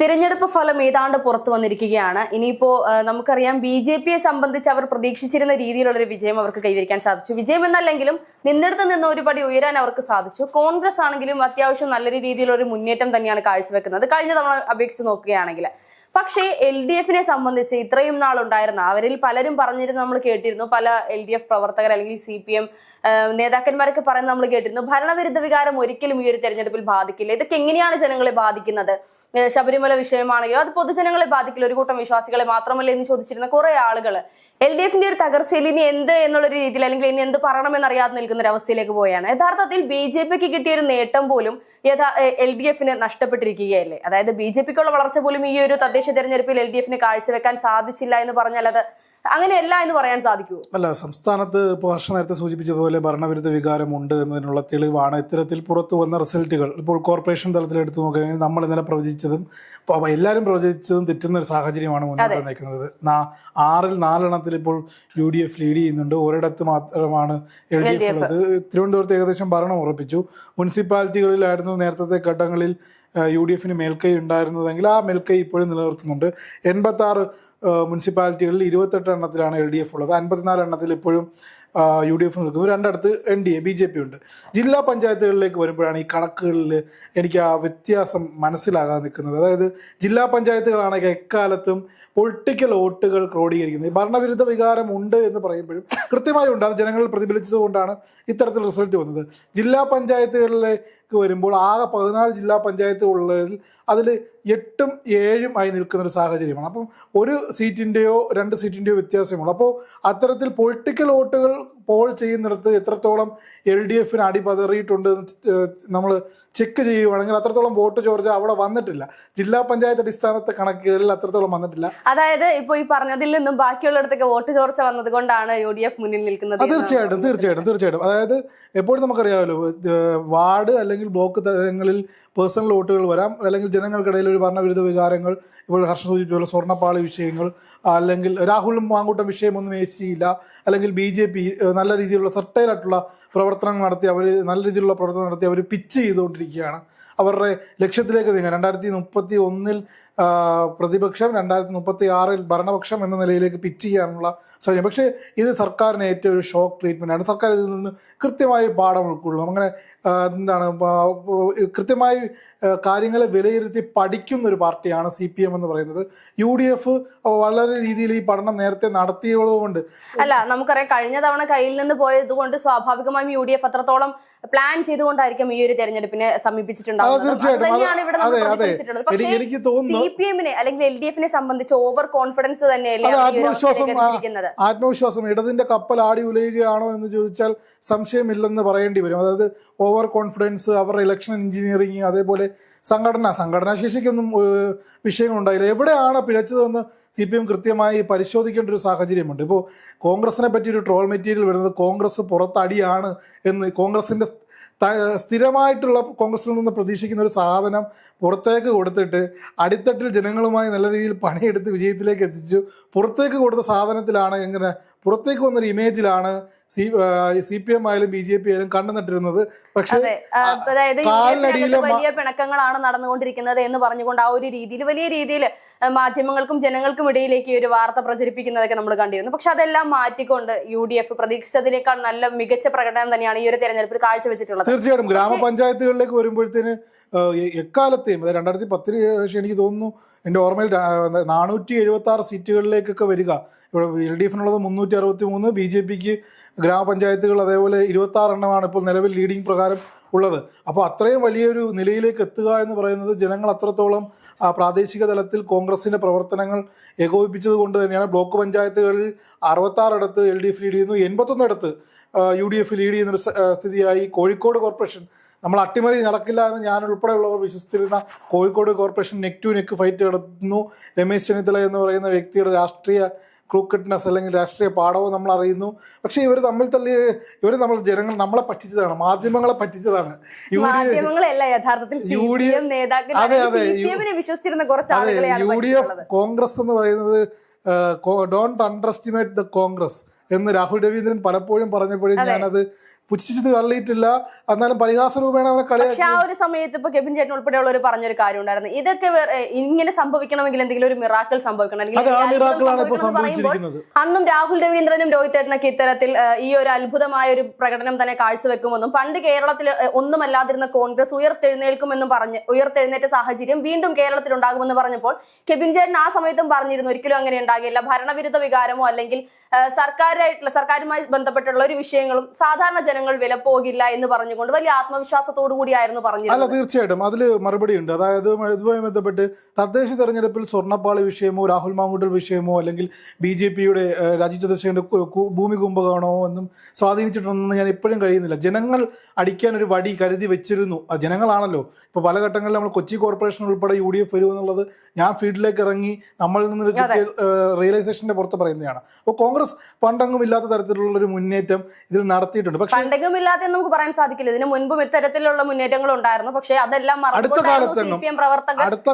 തിരഞ്ഞെടുപ്പ് ഫലം ഏതാണ്ട് പുറത്തു വന്നിരിക്കുകയാണ്. ഇനിയിപ്പോ നമുക്കറിയാം BJP-യെ സംബന്ധിച്ച് അവർ പ്രതീക്ഷിച്ചിരുന്ന രീതിയിലുള്ളൊരു വിജയം അവർക്ക് കൈവരിക്കാൻ സാധിച്ചു. വിജയം എന്നല്ലെങ്കിലും നിന്നിടത്ത് നിന്ന് ഒരുപടി ഉയരാൻ അവർക്ക് സാധിച്ചു. കോൺഗ്രസ് ആണെങ്കിലും അത്യാവശ്യം നല്ലൊരു രീതിയിലൊരു മുന്നേറ്റം തന്നെയാണ് കാഴ്ചവെക്കുന്നത് കഴിഞ്ഞ തവണ അപേക്ഷിച്ച് നോക്കുകയാണെങ്കിൽ. പക്ഷേ LDF-നെ സംബന്ധിച്ച് ഇത്രയും നാളുണ്ടായിരുന്ന അവരിൽ പലരും പറഞ്ഞിരുന്നു, നമ്മൾ കേട്ടിരുന്നു, പല LDF പ്രവർത്തകർ അല്ലെങ്കിൽ CPM നേതാക്കന്മാരൊക്കെ പറയുന്നത് നമ്മൾ കേട്ടിരുന്നു, ഭരണവിരുദ്ധ വികാരം ഒരിക്കലും ഈ ഒരു തെരഞ്ഞെടുപ്പിൽ ബാധിക്കില്ല. ഇതൊക്കെ എങ്ങനെയാണ് ജനങ്ങളെ ബാധിക്കുന്നത്? ശബരിമല വിഷയമാണെങ്കിലും അത് പൊതുജനങ്ങളെ ബാധിക്കില്ല, ഒരു കൂട്ടം വിശ്വാസികളെ മാത്രമല്ല എന്ന് ചോദിച്ചിരുന്ന കുറെ ആളുകൾ LDF-ന്റെ ഒരു തകർച്ചയിൽ ഇനി എന്ത് എന്നുള്ളൊരു രീതിയിൽ അല്ലെങ്കിൽ ഇനി എന്ത് പറയണമെന്നറിയാതെ നിൽക്കുന്ന ഒരു അവസ്ഥയിലേക്ക് പോവുകയാണ്. യഥാർത്ഥത്തിൽ BJP-ക്ക് കിട്ടിയ ഒരു നേട്ടം പോലും LDF-ന് നഷ്ടപ്പെട്ടിരിക്കുകയല്ലേ? അതായത് BJP-ക്കുള്ള വളർച്ച പോലും ഈ ഒരു തദ്ദേശ തെരഞ്ഞെടുപ്പിൽ LDF-ന് കാഴ്ചവെക്കാൻ സാധിച്ചില്ല എന്ന് പറഞ്ഞാൽ അത് അങ്ങനെയല്ല എന്ന് പറയാൻ സാധിക്കുമോ? അല്ല, സംസ്ഥാനത്ത് ഇപ്പോൾ ഹർഷ നേരത്തെ സൂചിപ്പിച്ച പോലെ ഭരണവിരുദ്ധ വികാരമുണ്ട് എന്നതിനുള്ള തെളിവാണ് ഇത്തരത്തിൽ പുറത്തു വന്ന റിസൾട്ടുകൾ. ഇപ്പോൾ കോർപ്പറേഷൻ തലത്തിൽ എടുത്തു നോക്കുകയാണെങ്കിൽ നമ്മൾ ഇന്നലെ പ്രവചിച്ചതും എല്ലാവരും പ്രവചിച്ചതും തെറ്റുന്ന ഒരു സാഹചര്യമാണ് മുന്നോട്ട് വന്നിരിക്കുന്നത്. 6-ൽ 4 ഇപ്പോൾ UDF ലീഡ് ചെയ്യുന്നുണ്ട്, ഒരിടത്ത് മാത്രമാണ് LDF ഉള്ളത്. തിരുവനന്തപുരത്ത് ഏകദേശം ഭരണം ഉറപ്പിച്ചു. മുനിസിപ്പാലിറ്റികളിലായിരുന്നു നേരത്തെ ഘട്ടങ്ങളിൽ UDF-ന് മേൽക്കൈ ഉണ്ടായിരുന്നതെങ്കിൽ ആ മേൽക്കൈ ഇപ്പോഴും നിലനിർത്തുന്നുണ്ട്. 86 മുനിസിപ്പാലിറ്റികളിൽ 28 എണ്ണത്തിലാണ് LDF ഉള്ളത്. 54 എണ്ണത്തിൽ ഇപ്പോഴും UDF നിൽക്കുന്നു. 2 അടുത്ത് NDA BJP ഉണ്ട്. ജില്ലാ പഞ്ചായത്തുകളിലേക്ക് വരുമ്പോഴാണ് ഈ കണക്കുകളിൽ എനിക്ക് ആ വ്യത്യാസം മനസ്സിലാകാതെ നിൽക്കുന്നത്. അതായത് ജില്ലാ പഞ്ചായത്തുകളാണെങ്കിൽ എക്കാലത്തും പൊളിറ്റിക്കൽ വോട്ടുകൾ ക്രോഡീകരിക്കുന്നത്. ഈ ഭരണവിരുദ്ധ വികാരം ഉണ്ട് എന്ന് പറയുമ്പോഴും കൃത്യമായി ഉണ്ട്, അത് ജനങ്ങളിൽ പ്രതിഫലിച്ചതുകൊണ്ടാണ് ഇത്തരത്തിൽ റിസൾട്ട് വന്നത്. ജില്ലാ പഞ്ചായത്തുകളിലേക്ക് വരുമ്പോൾ ആകെ 14 ജില്ലാ പഞ്ചായത്ത് ഉള്ളതിൽ അതിൽ 8ഉം 7ഉം ആയി നിൽക്കുന്നൊരു സാഹചര്യമാണ്. അപ്പം 1 സീറ്റിൻ്റെയോ 2 സീറ്റിൻ്റെയോ വ്യത്യാസമുള്ളൂ. അപ്പോൾ അത്തരത്തിൽ പൊളിറ്റിക്കൽ വോട്ടുകൾ പോൾ ചെയ്യുന്നിടത്ത് എത്രത്തോളം LDF-ന് അടിപതറിയിട്ടുണ്ട് നമ്മൾ ചെക്ക് ചെയ്യുകയാണെങ്കിൽ അത്രത്തോളം വോട്ട് ചോർച്ച അവിടെ വന്നിട്ടില്ല. ജില്ലാ പഞ്ചായത്ത് അടിസ്ഥാനത്തെ കണക്കുകളിൽ അത്രത്തോളം വന്നിട്ടില്ല. അതായത് ഇപ്പോൾ ഈ പറഞ്ഞതിൽ നിന്നും ബാക്കിയുള്ളിടത്തൊക്കെ വോട്ട് ചോർച്ച വന്നത് കൊണ്ടാണ് UDF മുന്നിൽ നിൽക്കുന്നത്. തീർച്ചയായിട്ടും. അതായത് എപ്പോഴും നമുക്കറിയാമല്ലോ, വാർഡ് അല്ലെങ്കിൽ ബ്ലോക്ക് തലങ്ങളിൽ പേഴ്സണൽ വോട്ടുകൾ വരാം, അല്ലെങ്കിൽ ജനങ്ങൾക്കിടയിൽ ഒരു ഭരണവിരുദ്ധ വികാരങ്ങൾ, ഇപ്പോൾ ഹർഷ സൂചിപ്പിച്ചുള്ള സ്വർണ്ണപ്പാളി വിഷയങ്ങൾ, അല്ലെങ്കിൽ രാഹുലും മാങ്കൂട്ടം വിഷയമൊന്നും ഏശിയില്ല, അല്ലെങ്കിൽ BJP നല്ല രീതിയിലുള്ള സർട്ടൈലായിട്ടുള്ള പ്രവർത്തനങ്ങൾ നടത്തി അവർ പിച്ച് ചെയ്തുകൊണ്ടിരിക്കുകയാണ്. അവരുടെ ലക്ഷ്യത്തിലേക്ക് നീങ്ങാൻ 2031 പ്രതിപക്ഷം, 2036 ഭരണപക്ഷം എന്ന നിലയിലേക്ക് പിച്ച് ചെയ്യാനുള്ള സാഹചര്യം. പക്ഷേ ഇത് സർക്കാരിന് ഏറ്റവും ഒരു ഷോക്ക് ട്രീറ്റ്മെൻറ്റാണ്. സർക്കാർ ഇതിൽ നിന്ന് കൃത്യമായി പാഠം ഉൾക്കൊള്ളും. അങ്ങനെ കൃത്യമായി കാര്യങ്ങളെ വിലയിരുത്തി പഠിക്കുന്ന ഒരു പാർട്ടിയാണ് CPM എന്ന് പറയുന്നത്. UDF വളരെ രീതിയിൽ ഈ പഠനം നേരത്തെ നടത്തിയതുകൊണ്ട് അല്ല, നമുക്കറിയാം കഴിഞ്ഞ തവണ കയ്യിൽ നിന്ന് പോയത് കൊണ്ട് സ്വാഭാവികമായും UDF അത്രത്തോളം പ്ലാൻ ചെയ്തുകൊണ്ടായിരിക്കും ഈ ഒരു തെരഞ്ഞെടുപ്പിനെ സമീപിച്ചിട്ടുണ്ടാവുന്നത്. എനിക്ക് തോന്നുന്നു CPM-നെ അല്ലെങ്കിൽ LDF-നെ സംബന്ധിച്ച് ഓവർ കോൺഫിഡൻസ് തന്നെയല്ലേ, ആത്മവിശ്വാസം. ഇടതിന്റെ കപ്പൽ ആടി ഉലയുകയാണോ എന്ന് ചോദിച്ചാൽ സംശയമില്ലെന്ന് പറയേണ്ടി വരും. അതായത് ഓവർ കോൺഫിഡൻസ്, അവരുടെ ഇലക്ഷൻ എഞ്ചിനീയറിംഗ്, അതേപോലെ സംഘടനാശേഷിക്കൊന്നും വിഷയങ്ങളുണ്ടായില്ല. എവിടെയാണ് പിഴച്ചതെന്ന് CPM കൃത്യമായി പരിശോധിക്കേണ്ട ഒരു സാഹചര്യമുണ്ട്. ഇപ്പോൾ കോൺഗ്രസിനെ പറ്റി ഒരു ട്രോൾ മെറ്റീരിയൽ വരുന്നത് കോൺഗ്രസ് പുറത്തടിയാണ് എന്ന്, കോൺഗ്രസിൻ്റെ സ്ഥിരമായിട്ടുള്ള കോൺഗ്രസിൽ നിന്ന് പ്രതീക്ഷിക്കുന്ന ഒരു സാധനം പുറത്തേക്ക് കൊടുത്തിട്ട് അടിത്തട്ടിൽ ജനങ്ങളുമായി നല്ല രീതിയിൽ പണിയെടുത്ത് വിജയത്തിലേക്ക് എത്തിച്ചു. പുറത്തേക്ക് കൊടുത്ത സാധനത്തിലാണ് എങ്ങനെ പുറത്തേക്ക് വന്നൊരു ഇമേജിലാണ് CPM ആയാലും BJP ആയാലും കണ്ടു നട്ടിരുന്നത്. പക്ഷേ വലിയ പിണക്കങ്ങളാണ് നടന്നുകൊണ്ടിരിക്കുന്നത് എന്ന് പറഞ്ഞുകൊണ്ട് ആ ഒരു രീതിയിൽ വലിയ രീതിയിൽ മാധ്യമങ്ങൾക്കും ജനങ്ങൾക്കും ഇടയിലേക്ക് ഒരു വാർത്ത പ്രചരിപ്പിക്കുന്നതൊക്കെ നമ്മൾ കണ്ടിരുന്നു. പക്ഷെ അതെല്ലാം മാറ്റിക്കൊണ്ട് UDF പ്രതീക്ഷിച്ചതിനേക്കാൾ നല്ല മികച്ച പ്രകടനം തന്നെയാണ് ഈ ഒരു തെരഞ്ഞെടുപ്പിൽ കാഴ്ചവെച്ചിട്ടുള്ളത്. തീർച്ചയായിട്ടും ഗ്രാമപഞ്ചായത്തുകളിലേക്ക് വരുമ്പോഴത്തേന് എക്കാലത്തെയും 2010 എനിക്ക് തോന്നുന്നു, എൻ്റെ ഓർമ്മയിൽ 476 സീറ്റുകളിലേക്കൊക്കെ വരിക. ഇവിടെ LDF-നുള്ളത് 363, BJP-ക്ക് ഗ്രാമപഞ്ചായത്തുകൾ അതേപോലെ 26 എണ്ണമാണ് ഇപ്പോൾ നിലവിൽ ലീഡിംഗ് പ്രകാരം ഉള്ളത്. അപ്പോൾ അത്രയും വലിയൊരു നിലയിലേക്ക് എത്തുക എന്ന് പറയുന്നത് ജനങ്ങൾ അത്രത്തോളം പ്രാദേശിക തലത്തിൽ കോൺഗ്രസിൻ്റെ പ്രവർത്തനങ്ങൾ ഏകോപിപ്പിച്ചത് കൊണ്ട് തന്നെയാണ്. ബ്ലോക്ക് പഞ്ചായത്തുകളിൽ 66 ഇടത്ത് LDF ലീഡ് ചെയ്യുന്നു, 81 ഇടത്ത് UDF ലീഡ് ചെയ്യുന്നൊരു സ്ഥിതിയായി. കോഴിക്കോട് കോർപ്പറേഷൻ, നമ്മൾ അട്ടിമറി നടക്കില്ല എന്ന് ഞാൻ ഉൾപ്പെടെയുള്ളവർ വിശ്വസിച്ചിരുന്ന Kozhikode corporation neck to neck fight നടത്തുന്നു. രമേശ് ചെന്നിത്തല എന്ന് പറയുന്ന വ്യക്തിയുടെ രാഷ്ട്രീയ ക്രൂക്കറ്റ്നെസ് അല്ലെങ്കിൽ രാഷ്ട്രീയ പാഠവും നമ്മൾ അറിയുന്നു. പക്ഷെ ഇവർ ജനങ്ങൾ നമ്മളെ പറ്റിച്ചതാണ്, മാധ്യമങ്ങളെ പറ്റിച്ചതാണ്. UDF കോൺഗ്രസ് എന്ന് പറയുന്നത് don't under estimate the Congress എന്ന് രാഹുൽ രവീന്ദ്രൻ പലപ്പോഴും പറഞ്ഞപ്പോഴും ഞാനത് പുച്ഛിച്ച് തള്ളിയിട്ടില്ല, എന്നാലും പരിഹാസ രൂപേണ അവനെ പക്ഷെ കളിയാക്കി. ആ ഒരു സമയത്ത് ഇപ്പൊ കെബിൻ ചേട്ടൻ ഉൾപ്പെടെയുള്ളവർ പറഞ്ഞൊരു കാര്യം ഉണ്ടായിരുന്നു, ഇതൊക്കെ ഇങ്ങനെ സംഭവിക്കണമെങ്കിൽ എന്തെങ്കിലും ഒരു മിറാക്കിൾ സംഭവിക്കണം, അല്ലെങ്കിൽ അത് ആ ഈ അത്ഭുതം മിറാക്കിളാണ് ഇപ്പോൾ സംഭവിക്കണം എന്ന് പറയുമ്പോൾ സംഭവിച്ചിരിക്കുന്നത്. അന്നും രാഹുൽ രവീന്ദ്രനും രോഹിത് ചേട്ടനൊക്കെ ഇത്തരത്തിൽ ഈ ഒരു അത്ഭുതമായ ഒരു പ്രകടനം തന്നെ കാഴ്ചവെക്കുമെന്നും പണ്ട് കേരളത്തിൽ ഒന്നുമല്ലാതിരുന്ന കോൺഗ്രസ് ഉയർത്തെഴുന്നേറ്റ സാഹചര്യം വീണ്ടും കേരളത്തിൽ ഉണ്ടാകുമെന്ന് പറഞ്ഞപ്പോൾ കെബിൻ ചേട്ടൻ ആ സമയത്തും പറഞ്ഞിരുന്നു ഒരിക്കലും അങ്ങനെ ഉണ്ടാകില്ല, ഭരണവിരുദ്ധ വികാരമോ അല്ലെങ്കിൽ സർക്കാരുമായി ബന്ധപ്പെട്ടുള്ള ഒരു വിഷയങ്ങളും സാധാരണ ജനങ്ങൾ വിലപ്പോകില്ല എന്ന് പറഞ്ഞുകൊണ്ട് വലിയ ആത്മവിശ്വാസത്തോടു കൂടിയായിരുന്നു അല്ല, പറഞ്ഞിരുന്നത്. തീർച്ചയായിട്ടും അതിൽ മറുപടി ഉണ്ട്. അതായത് ഇതുമായി ബന്ധപ്പെട്ട് തദ്ദേശ തെരഞ്ഞെടുപ്പിൽ സ്വർണ്ണപ്പാളി വിഷയമോ രാഹുൽ മാങ്കൂട്ടൽ വിഷയമോ അല്ലെങ്കിൽ BJPയുടെ രാജീവ് ചന്ദ്രശേഖരന്റെ ഭൂമി കുംഭകോണമോ ഒന്നും സ്വാധീനിച്ചിട്ടുണ്ടെന്ന് ഞാൻ ഇപ്പോഴും കഴിയുന്നില്ല. ജനങ്ങൾ അടിക്കാൻ ഒരു വടി കരുതി വെച്ചിരുന്നു. ജനങ്ങളാണല്ലോ ഇപ്പോൾ പല ഘട്ടങ്ങളിൽ നമ്മൾ കൊച്ചി കോർപ്പറേഷൻ ഉൾപ്പെടെ UDF വരുമെന്നുള്ളത് ഞാൻ ഫീൽഡിലേക്ക് ഇറങ്ങി നമ്മളിൽ നിന്ന് റിയലൈസേഷന്റെ പുറത്ത് പറയുന്നതാണ്. അപ്പോൾ കോൺഗ്രസ് പണ്ടെങ്ങും ഇല്ലാത്ത തരത്തിലുള്ള ഒരു മുന്നേറ്റം ഇതിൽ നടത്തിയിട്ടുണ്ട്. പക്ഷേ പണ്ടെങ്കിലും ഇല്ലാത്ത നമുക്ക് പറയാൻ സാധിക്കില്ല, ഇതിന് മുൻപും ഇത്തരത്തിലുള്ള മുന്നേറ്റങ്ങൾ ഉണ്ടായിരുന്നു. പക്ഷേ അതെല്ലാം അടുത്ത കാലത്തെങ്ങും പ്രവർത്തകർ അടുത്ത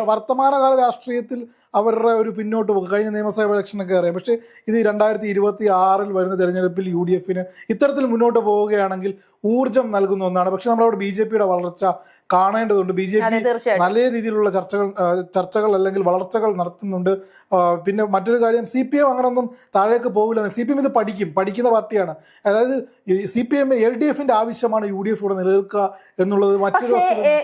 വർത്തമാനകാല രാഷ്ട്രീയത്തിൽ അവരുടെ ഒരു പിന്നോട്ട് പോകും. കഴിഞ്ഞ നിയമസഭാ ഇലക്ഷനൊക്കെ അറിയാം. പക്ഷേ ഇത് 2026 വരുന്ന തെരഞ്ഞെടുപ്പിൽ UDFന് ഇത്തരത്തിൽ മുന്നോട്ട് പോവുകയാണെങ്കിൽ ഊർജം നൽകുന്ന ഒന്നാണ്. പക്ഷെ നമ്മളവിടെ BJPയുടെ വളർച്ച കാണേണ്ടതുണ്ട്. BJP നല്ല രീതിയിലുള്ള ചർച്ചകൾ അല്ലെങ്കിൽ വളർച്ചകൾ നടത്തുന്നുണ്ട്. പിന്നെ മറ്റൊരു കാര്യം, CPM അങ്ങനൊന്നും താഴേക്ക് പോകില്ല. CPM ഇത് പഠിക്കുന്ന പാർട്ടിയാണ്. അതായത് CPM LDFന്റെ ആവശ്യമാണ് UDF ഇവിടെ നിലനിൽക്കുക എന്നുള്ളത് മറ്റൊരു.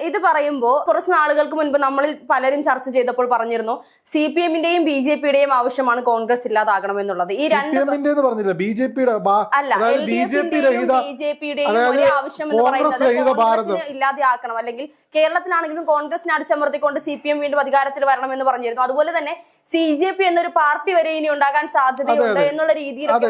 ഇത് പറയുമ്പോൾ കുറച്ച് നാളുകൾക്ക് മുൻപ് നമ്മളിൽ പലരും ചർച്ച ചെയ്തപ്പോൾ പറഞ്ഞിരുന്നു CPMന്റെയും BJPയുടെയും ആവശ്യമാണ് കോൺഗ്രസ് ഇല്ലാതാകണമെന്നുള്ളത്. ഈ രണ്ട് പറഞ്ഞില്ല, BJPയുടെ അല്ല, BJPയുടെയും ഒരേ ആവശ്യം എന്ന് പറയുന്നത് കോൺഗ്രസിനെ ഇല്ലാതെയാക്കണം, അല്ലെങ്കിൽ കേരളത്തിലാണെങ്കിലും കോൺഗ്രസിനെ അടിച്ചമർത്തിക്കൊണ്ട് CPM വീണ്ടും അധികാരത്തിൽ വരണമെന്ന് പറഞ്ഞിരുന്നു. അതുപോലെ തന്നെ CJP എന്നൊരു പാർട്ടി വരെ ഇനി ഉണ്ടാകാൻ സാധ്യതയുണ്ട് എന്നുള്ള രീതിയിലൊക്കെ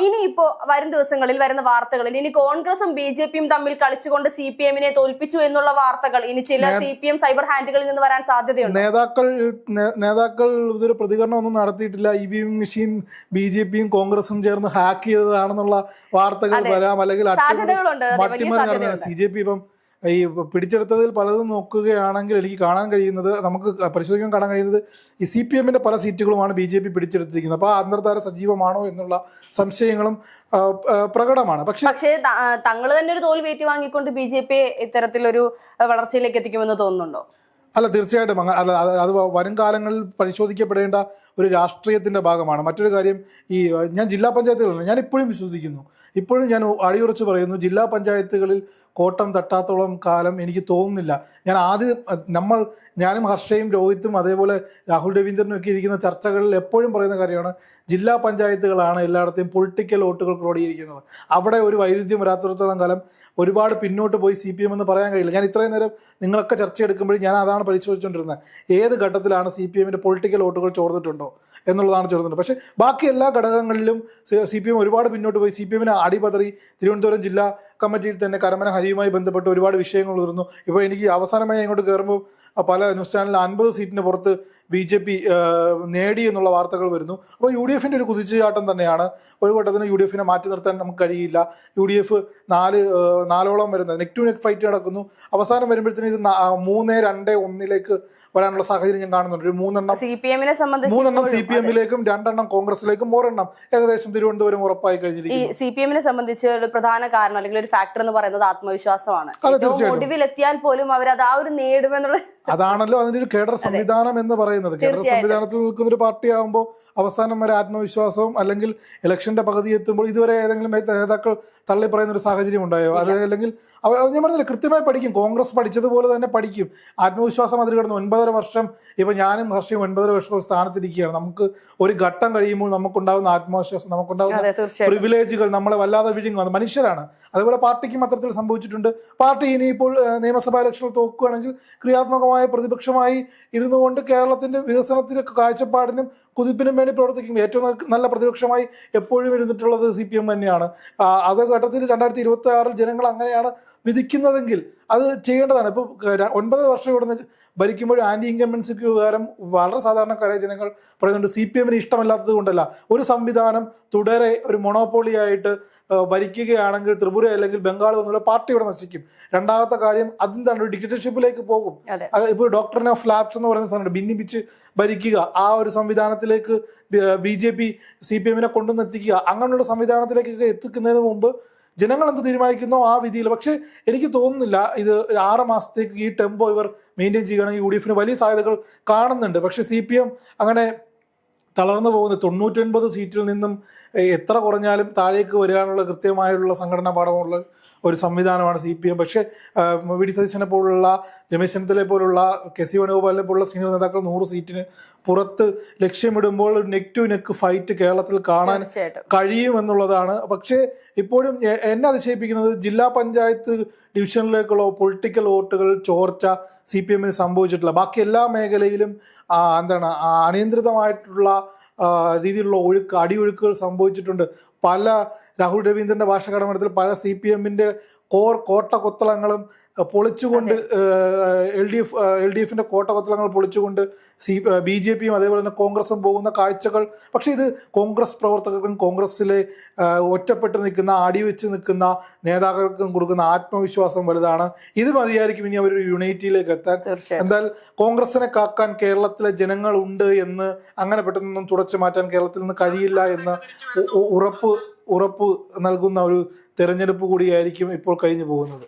ഇനിയിപ്പോ വരും ദിവസങ്ങളിൽ വരുന്ന വാർത്തകളിൽ ഇനി കോൺഗ്രസും BJPയും തമ്മിൽ കളിച്ചുകൊണ്ട് CPMനെ തോൽപ്പിച്ചു എന്നുള്ള വാർത്തകൾ ഇനി ചില CPM സൈബർ ഹാൻഡുകളിൽ നിന്ന് വരാൻ സാധ്യതയുണ്ട്. നേതാക്കൾ ഇതൊരു പ്രതികരണം ഒന്നും നടത്തിയിട്ടില്ല. EVM മെഷീൻ BJPയും കോൺഗ്രസും ചേർന്ന് ഹാക്ക് ചെയ്തതാണെന്നുള്ള വാർത്തകൾ വരാം, അല്ലെങ്കിൽ CJP ഇപ്പം ഈ പിടിച്ചെടുത്തതിൽ പലതും നോക്കുകയാണെങ്കിൽ എനിക്ക് നമുക്ക് പരിശോധിക്കാൻ കാണാൻ കഴിയുന്നത് ഈ CPMന്റെ പല സീറ്റുകളുമാണ് BJP പിടിച്ചെടുത്തിരിക്കുന്നത്. അപ്പോൾ ആ അന്തർധാര സജീവമാണോ എന്നുള്ള സംശയങ്ങളും പ്രകടമാണ്. പക്ഷേ തങ്ങൾ തന്നെ ഒരു തോൽവി ഏറ്റുവാങ്ങിക്കൊണ്ട് BJP ഇത്തരത്തിലൊരു വളർച്ചയിലേക്ക് എത്തിക്കുമെന്ന് തോന്നുന്നുണ്ടോ? അല്ല, തീർച്ചയായിട്ടും അത് വരും കാലങ്ങളിൽ പരിശോധിക്കപ്പെടേണ്ട ഒരു രാഷ്ട്രീയത്തിന്റെ ഭാഗമാണ്. മറ്റൊരു കാര്യം, ഞാൻ ജില്ലാ പഞ്ചായത്തുകളിൽ ഞാൻ ഇപ്പോഴും വിശ്വസിക്കുന്നു, ഇപ്പോഴും ഞാൻ അടിയുറച്ച് പറയുന്നു, ജില്ലാ പഞ്ചായത്തുകളിൽ കോട്ടം തട്ടാത്തോളം കാലം എനിക്ക് തോന്നുന്നില്ല. ഞാനും ഹർഷയും രോഹിത്തും അതേപോലെ രാഹുൽ രവീന്ദ്രനും ഒക്കെ ഇരിക്കുന്ന ചർച്ചകളിൽ എപ്പോഴും പറയുന്ന കാര്യമാണ്, ജില്ലാ പഞ്ചായത്തുകളാണ് എല്ലായിടത്തെയും പൊളിറ്റിക്കൽ വോട്ടുകൾ ക്രോഡീകരിക്കുന്നത്. അവിടെ ഒരു വൈരുദ്ധ്യം വരാത്തിടത്തോളം കാലം ഒരുപാട് പിന്നോട്ട് പോയി CPM എന്ന് പറയാൻ കഴിയില്ല. ഞാൻ ഇത്രയും നേരം നിങ്ങളൊക്കെ ചർച്ചയെടുക്കുമ്പോഴും ഞാൻ അതാണ് പരിശോധിച്ചുകൊണ്ടിരുന്നത്. ഏത് ഘട്ടത്തിലാണ് CPMന്റെ പൊളിറ്റിക്കൽ വോട്ടുകൾ ചോർന്നിട്ടുണ്ടോ എന്നുള്ളതാണ് ചോർന്നിട്ടുണ്ട്. പക്ഷേ ബാക്കി എല്ലാ ഘടകങ്ങളിലും CPM ഒരുപാട് പിന്നോട്ട് പോയി. CPMന് അടിപതറി. തിരുവനന്തപുരം ജില്ലാ കമ്മിറ്റിയിൽ തന്നെ കരമന ഹരിയുമായി ബന്ധപ്പെട്ട് ഒരുപാട് വിഷയങ്ങൾ ഉയർന്നു. ഇപ്പോൾ എനിക്ക് അവസാനമായി ഇങ്ങോട്ട് കയറുമ്പോൾ പല ന്യൂസ് ചാനലിൽ 50 സീറ്റിന് പുറത്ത് BJP നേടി എന്നുള്ള വാർത്തകൾ വരുന്നു. അപ്പോൾ UDFന്റെ ഒരു കുതിച്ചുചാട്ടം തന്നെയാണ്. ഒരു ഘട്ടത്തിന് UDFനെ മാറ്റി നിർത്താൻ നമുക്ക് കഴിയില്ല. UDF നാലോളം വരുന്നത് നെക്ക് ടു നെക്ക് ഫൈറ്റ് നടക്കുന്നു. അവസാനം വരുമ്പോഴത്തേന് ഇത് 3-2-1 വരാനുള്ള സാഹചര്യം ഞാൻ കാണുന്നുണ്ട്. ഒരു 3 CPMലേക്കും 2 കോൺഗ്രസിലേക്കും 1 ഏകദേശം തിരുവനന്തപുരം ഉറപ്പായി കഴിഞ്ഞിരിക്കുന്നു. CPMനെ സംബന്ധിച്ച് ഒരു പ്രധാന കാരണം അല്ലെങ്കിൽ ഒരു ഫാക്ടർ എന്ന് പറയുന്നത് ആത്മവിശ്വാസമാണ്. ഒടുവിലെത്തിയാൽ പോലും അവരത് ആ ഒരു നേടുമെന്നുള്ള അതാണല്ലോ അതിന്റെ ഒരു കേഡർ സംവിധാനം എന്ന് പറയുന്നത്. കേഡർ സംവിധാനത്തിൽ നിൽക്കുന്ന ഒരു പാർട്ടി ആകുമ്പോൾ അവസാനം വരെ ആത്മവിശ്വാസവും അല്ലെങ്കിൽ ഇലക്ഷന്റെ പകുതി എത്തുമ്പോൾ ഇതുവരെ ഏതെങ്കിലും നേതാക്കൾ തള്ളി പറയുന്ന ഒരു സാഹചര്യം ഉണ്ടായോ? അല്ലെങ്കിൽ ഞാൻ പറഞ്ഞില്ല, കൃത്യമായി പഠിക്കും. കോൺഗ്രസ് പഠിച്ചതുപോലെ തന്നെ പഠിക്കും. ആത്മവിശ്വാസം അതിൽ കിടന്നു 9.5 വർഷം. ഇപ്പൊ ഞാനും ഹർഷയും 9.5 വർഷം സ്ഥാനത്തിരിക്കുകയാണ്. നമുക്ക് ഒരു ഘട്ടം കഴിയുമ്പോൾ നമുക്കുണ്ടാകുന്ന ആത്മവിശ്വാസം, നമുക്കുണ്ടാകുന്ന പ്രിവിലേജുകൾ നമ്മളെ വല്ലാതെ വിഴുങ്ങും. അത് മനുഷ്യരാണ്. അതുപോലെ പാർട്ടിക്കും അത്തരത്തിൽ സംഭവിച്ചിട്ടുണ്ട്. പാർട്ടി ഇനിയിപ്പോൾ നിയമസഭാ ഇലക്ഷനിൽ തോക്കുകയാണെങ്കിൽ ക്രിയാത്മകമായ പ്രതിപക്ഷമായി ഇരുന്നു കൊണ്ട് കേരളത്തിന്റെ വികസനത്തിന്റെ കാഴ്ചപ്പാടിനും കുതിപ്പിനും വേണ്ടി പ്രവർത്തിക്കും. ഏറ്റവും നല്ല പ്രതിപക്ഷമായി എപ്പോഴും ഇരുന്നിട്ടുള്ളത് CPM തന്നെയാണ്. അത് ഘട്ടത്തിൽ 2026 ജനങ്ങൾ അങ്ങനെയാണ് വിധിക്കുന്നതെങ്കിൽ അത് ചെയ്യേണ്ടതാണ്. ഇപ്പോൾ 9 വർഷം ഇവിടെ നിന്ന് ഭരിക്കുമ്പോൾ ആന്റി ഇൻകംബൻസിക്ക് പ്രകാരം വളരെ സാധാരണക്കാരായ ജനങ്ങൾ പറയുന്നുണ്ട് CPMന് ഇഷ്ടമല്ലാത്തത് കൊണ്ടല്ല, ഒരു സംവിധാനം തുടരെ ഒരു മൊണോപോളിയായിട്ട് ഭരിക്കുകയാണെങ്കിൽ ത്രിപുര അല്ലെങ്കിൽ ബംഗാൾ എന്നുള്ള പാർട്ടി ഇവിടെ നശിക്കും. രണ്ടാമത്തെ കാര്യം അതെന്താണ് ഒരു ഡിക്റ്റേറ്റർഷിപ്പിലേക്ക് പോകും. അത് ഇപ്പോൾ ഡോക്ടറിൻ ഓഫ് ലാബ്സ് എന്ന് പറയുന്ന സാധനം ഭിന്നിപ്പിച്ച് ഭരിക്കുക, ആ ഒരു സംവിധാനത്തിലേക്ക് BJP CPM കൊണ്ടുവന്നെത്തിക്കുക, അങ്ങനെയുള്ള സംവിധാനത്തിലേക്കൊക്കെ എത്തിക്കുന്നതിന് മുമ്പ് ജനങ്ങൾ എന്ത് തീരുമാനിക്കുന്നോ ആ വിധിയിൽ. പക്ഷേ എനിക്ക് തോന്നുന്നില്ല ഇത് 6 മാസത്തേക്ക് ഈ ടെമ്പോ ഇവർ മെയിൻറ്റെയിൻ ചെയ്യുകയാണെങ്കിൽ UDF വലിയ സാധ്യതകൾ കാണുന്നുണ്ട്. പക്ഷേ CPM അങ്ങനെ തളർന്നു പോകുന്നത് 99 സീറ്റിൽ നിന്നും എത്ര കുറഞ്ഞാലും താഴേക്ക് വരാനുള്ള കൃത്യമായുള്ള സംഘടനാ പാഠമുള്ള ഒരു സംവിധാനമാണ് CPM. പക്ഷേ വി ഡി സതീശനെ പോലുള്ള, രമേശ് ചെന്നിത്തലയെ പോലുള്ള, KC വേണുഗോപാലിനെ പോലുള്ള സീനിയർ നേതാക്കൾ 100 സീറ്റിന് പുറത്ത് ലക്ഷ്യമിടുമ്പോൾ നെക്ക് ടു നെക്ക് ഫൈറ്റ് കേരളത്തിൽ കാണാൻ കഴിയുമെന്നുള്ളതാണ്. പക്ഷേ ഇപ്പോഴും എന്നെ അതിശയിപ്പിക്കുന്നത് ജില്ലാ പഞ്ചായത്ത് ഡിവിഷനിലേക്കുള്ള പൊളിറ്റിക്കൽ വോട്ടുകൾ ചോർച്ച CPM സംഭവിച്ചിട്ടില്ല. ബാക്കി എല്ലാ മേഖലയിലും അനിയന്ത്രിതമായിട്ടുള്ള രീതിയിലുള്ള അടിയൊഴുക്കുകൾ സംഭവിച്ചിട്ടുണ്ട്. പല രാഹുൽ രവീന്ദ്രന്റെ ഭാഷ കടമെടുത്തിൽ പല CPM കോട്ട കൊത്തളങ്ങളും പൊളിച്ചുകൊണ്ട് LDF കോട്ട കൊത്തളങ്ങൾ പൊളിച്ചുകൊണ്ട് BJPയും അതേപോലെ തന്നെ കോൺഗ്രസും പോകുന്ന കാഴ്ചകൾ. പക്ഷേ ഇത് കോൺഗ്രസ് പ്രവർത്തകർക്കും കോൺഗ്രസിലെ ഒറ്റപ്പെട്ട് നിൽക്കുന്ന അടിവെച്ച് നിൽക്കുന്ന നേതാക്കൾക്കും കൊടുക്കുന്ന ആത്മവിശ്വാസം വലുതാണ്. ഇത് മതിയായിരിക്കും ഇനി അവർ യൂണിറ്റിയിലേക്ക് എത്താൻ. എന്തായാലും കോൺഗ്രസിനെ കാക്കാൻ കേരളത്തിലെ ജനങ്ങളുണ്ട് എന്ന് അങ്ങനെ പെട്ടെന്നൊന്നും തുടച്ചു മാറ്റാൻ കേരളത്തിൽ നിന്ന് കഴിയില്ല എന്ന് ഉറപ്പ് നൽകുന്ന ഒരു തെരഞ്ഞെടുപ്പ് കൂടിയായിരിക്കും ഇപ്പോൾ കഴിഞ്ഞു പോകുന്നത്.